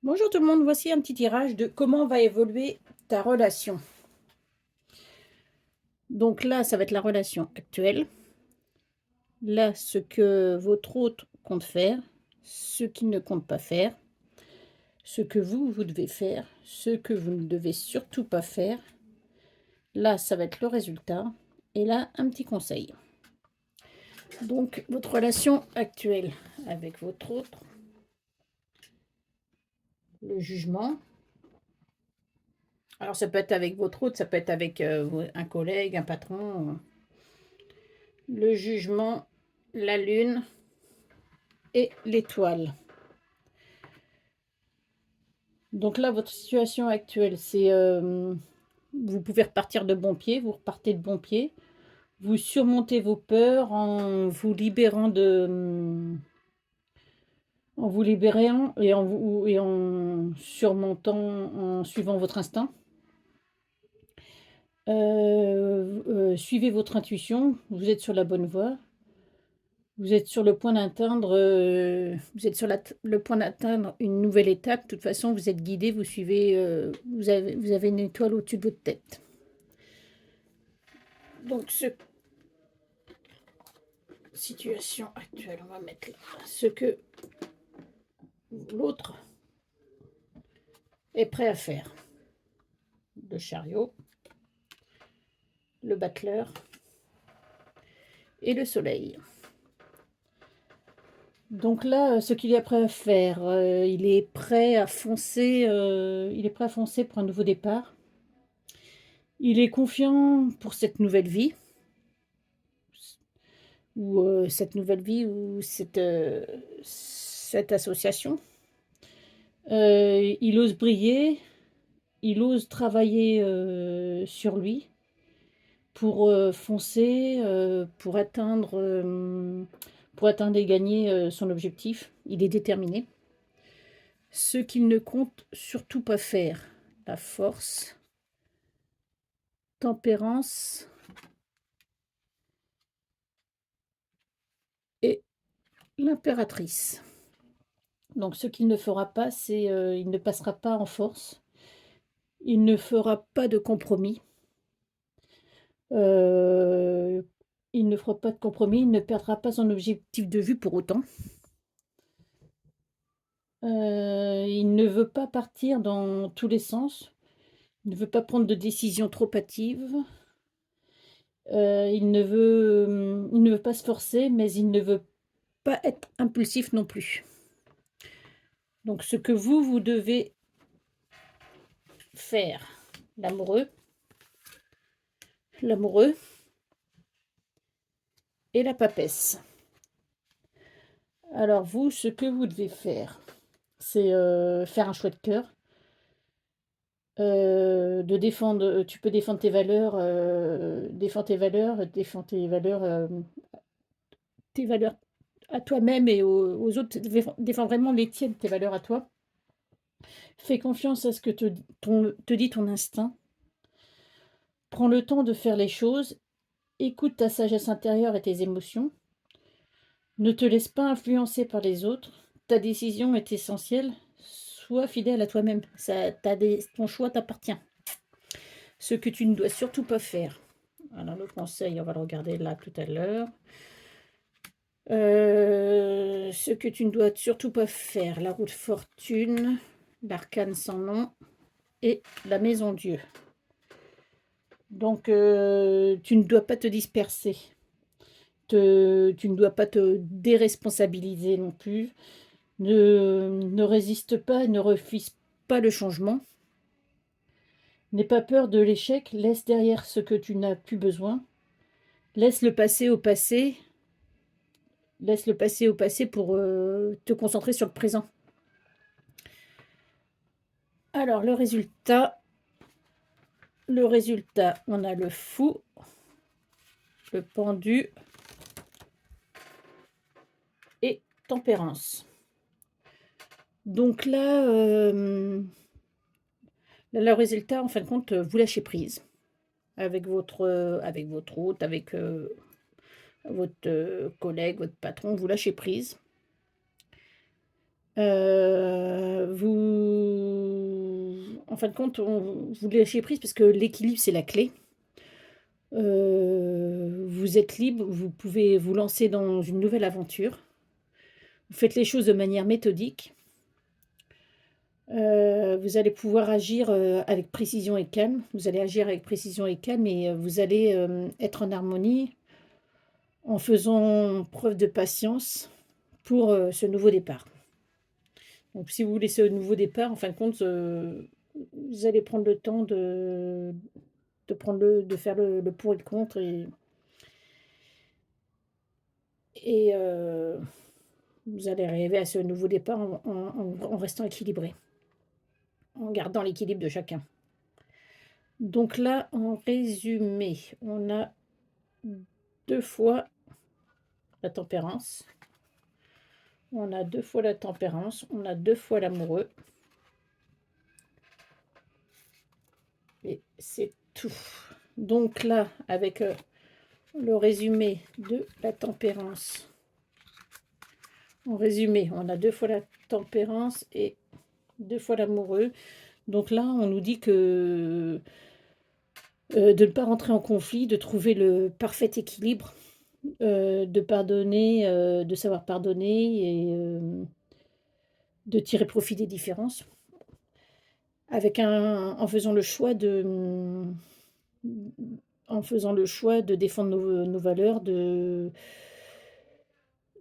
Bonjour tout le monde, voici un petit tirage de comment va évoluer ta relation. Donc là, ça va être la relation actuelle. Là, ce que votre hôte compte faire, ce qu'il ne compte pas faire, ce que vous devez faire, ce que vous ne devez surtout pas faire. Là, ça va être le résultat. Et là, un petit conseil. Donc, votre relation actuelle avec votre hôte, le jugement. Alors, ça peut être avec votre hôte, ça peut être avec un collègue, un patron. Le jugement, la lune et l'étoile. Donc là, votre situation actuelle, c'est, vous pouvez repartir de bon pied, vous repartez de bon pied. Vous surmontez vos peurs en vous libérant de, en vous libérant et en surmontant, en suivant votre instinct. Suivez votre intuition, vous êtes sur la bonne voie. Vous êtes sur le point d'atteindre, vous êtes sur le point d'atteindre une nouvelle étape. De toute façon, vous êtes guidé, vous suivez, vous avez une étoile au-dessus de votre tête. Donc, situation actuelle, on va mettre là. Ce que l'autre est prêt à faire. Le chariot, le battleur et le soleil. Donc là, ce qu'il est prêt à faire, il est prêt à foncer, pour un nouveau départ. Il est confiant pour cette nouvelle vie. Ou cette nouvelle vie ou cette association. Il ose briller, il ose travailler, sur lui pour, foncer, pour atteindre et gagner, son objectif. Il est déterminé. Ce qu'il ne compte surtout pas faire, la force, tempérance et l'impératrice. Donc ce qu'il ne fera pas, c'est, il ne passera pas en force. Il ne fera pas de compromis. Heu, il ne fera pas de compromis, il ne perdra pas son objectif de vue pour autant. Il ne veut pas partir dans tous les sens. Il ne veut pas prendre de décisions trop hâtives. Il ne veut pas se forcer, mais il ne veut pas être impulsif non plus. Donc ce que vous devez faire, l'amoureux l'amoureux et la papesse. Alors vous, ce que vous devez faire, c'est, faire un choix de cœur, de défendre, tu peux défendre tes valeurs, tes valeurs à toi-même et aux autres. Défends vraiment les tiennes, tes valeurs à toi. Fais confiance à ce que te dit ton instinct. Prends le temps de faire les choses, écoute ta sagesse intérieure et tes émotions. Ne te laisse pas influencer par les autres. Ta décision est essentielle. Sois fidèle à toi-même. Ton choix t'appartient. Ce que tu ne dois surtout pas faire. Alors le conseil, on va le regarder là tout à l'heure. Ce que tu ne dois surtout pas faire, la roue de fortune, l'arcane sans nom et la maison Dieu. Donc tu ne dois pas te disperser. Tu ne dois pas te déresponsabiliser non plus. Ne résiste pas et ne refuse pas le changement. N'aie pas peur de l'échec, laisse derrière ce que tu n'as plus besoin. Laisse le passé au passé. Laisse le passé au passé pour, te concentrer sur le présent. Alors le résultat, on a le fou, le pendu et tempérance. Donc là, le résultat, en fin de compte, vous lâchez prise avec votre hôte, avec, votre, collègue, votre patron, vous lâchez prise. Vous en fin de compte, vous lâchez prise parce que l'équilibre, c'est la clé. Vous êtes libre, vous pouvez vous lancer dans une nouvelle aventure. Vous faites les choses de manière méthodique. Vous allez pouvoir agir, avec précision et calme. Vous allez agir avec précision et calme et vous allez, être en harmonie en faisant preuve de patience pour, ce nouveau départ. Donc si vous voulez ce nouveau départ, en fin de compte, vous allez prendre le temps de faire le pour et le contre et vous allez arriver à ce nouveau départ en restant équilibré, en gardant l'équilibre de chacun. Donc là, en résumé, on a 2 fois la tempérance, on a 2 fois la tempérance, on a 2 fois l'amoureux et c'est tout. Donc là, avec, le résumé de la tempérance, en résumé, on a 2 fois la tempérance et 2 fois l'amoureux. Donc là, on nous dit que, de ne pas rentrer en conflit, de trouver le parfait équilibre, de pardonner, de savoir pardonner et de tirer profit des différences. En faisant le choix de défendre nos valeurs, de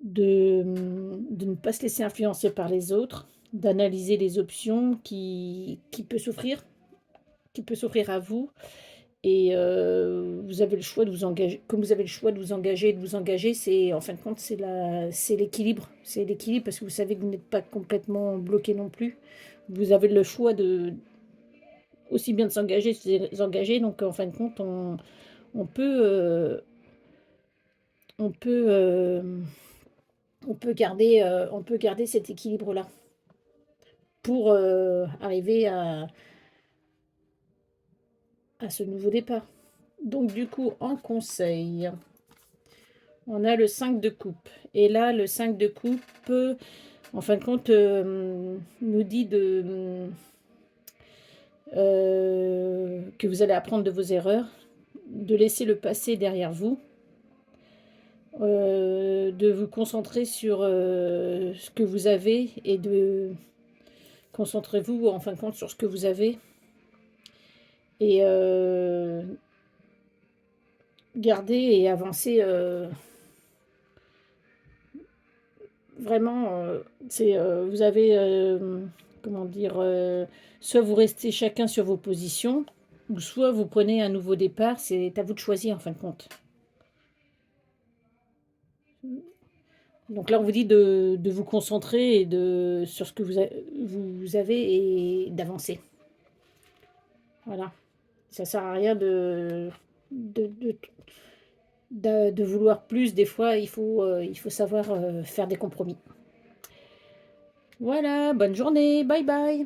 ne pas se laisser influencer par les autres, d'analyser les options qui peut s'offrir à vous et vous avez le choix de vous engager comme vous avez le choix de vous engager, c'est en fin de compte, c'est l'équilibre. C'est l'équilibre parce que vous savez que vous n'êtes pas complètement bloqué non plus. Vous avez le choix de aussi bien de s'engager, se désengager donc en fin de compte, on peut, on peut, on peut garder cet équilibre-là pour, arriver à ce nouveau départ. Donc du coup, en conseil, on a le 5 de coupe et là, le 5 de coupe, en fin de compte, nous dit que vous allez apprendre de vos erreurs, de laisser le passé derrière vous, de vous concentrer sur, ce que vous avez et de concentrez-vous en fin de compte sur ce que vous avez et gardez et avancez, vraiment, vous avez, comment dire? Soit vous restez chacun sur vos positions ou soit vous prenez un nouveau départ, c'est à vous de choisir en fin de compte. Donc là, on vous dit de vous concentrer et sur ce que vous avez et d'avancer. Voilà. Ça sert à rien de de de vouloir plus. Des fois, il faut savoir, faire des compromis. Voilà, bonne journée. Bye bye.